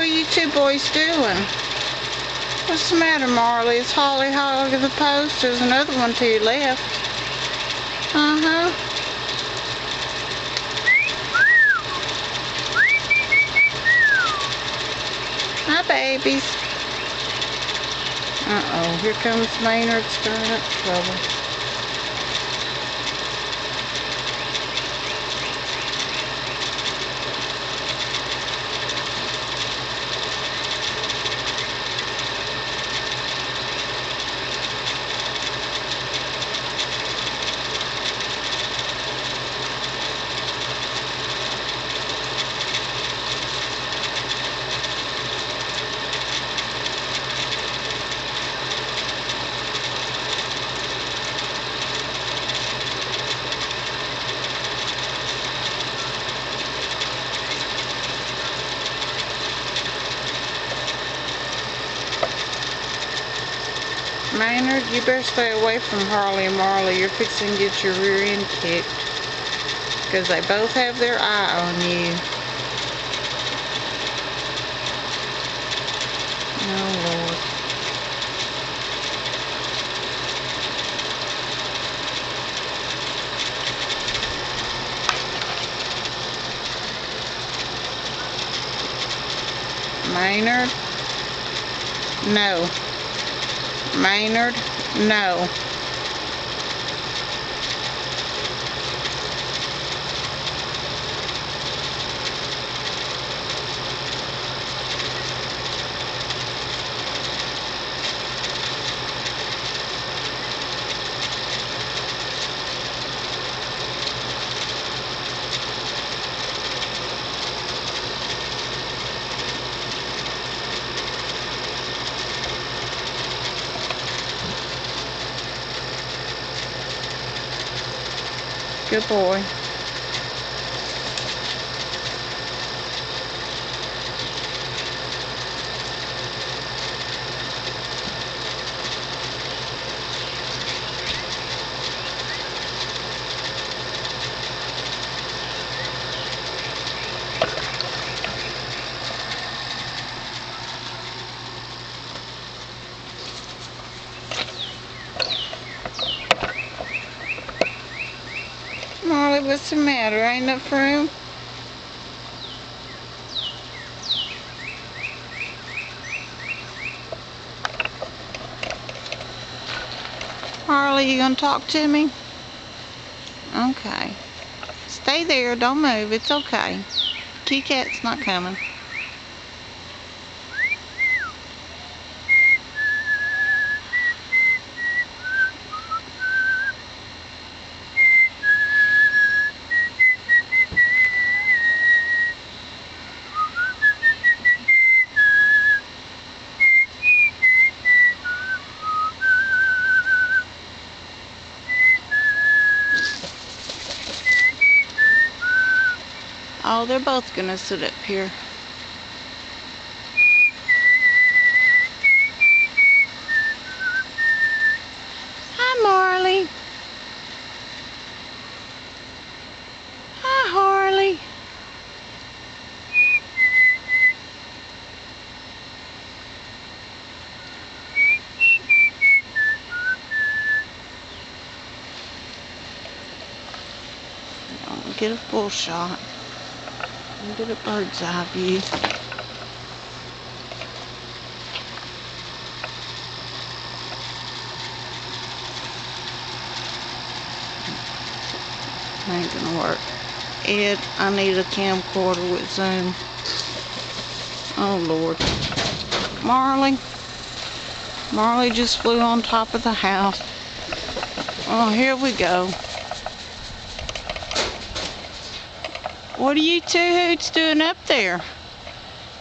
are you two boys doing? What's the matter, Marley? Is Holly hogging the post? There's another one to your left. Uh-huh. Hi, babies. Uh-oh, here comes Maynard stirring up trouble. Maynard, you better stay away from Harley and Marley. You're fixing to get your rear end kicked. Because they both have their eye on you. Oh, Lord. Maynard? No. Maynard? No. Good boy. Molly, what's the matter? Ain't enough room? Harley, you gonna talk to me? Okay. Stay there, don't move, it's okay. T-Cat's not coming. Oh, they're both gonna sit up here. Hi, Marley. Hi, Harley. Don't get a full shot. Get a bird's eye view. Ain't gonna work. Ed, I need a camcorder with zoom. Oh Lord. Marley. Marley just flew on top of the house. Oh, here we go. What are you two hoots doing up there?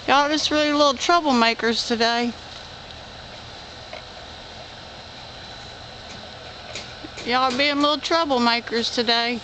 Y'all just really little troublemakers today. Y'all being little troublemakers today.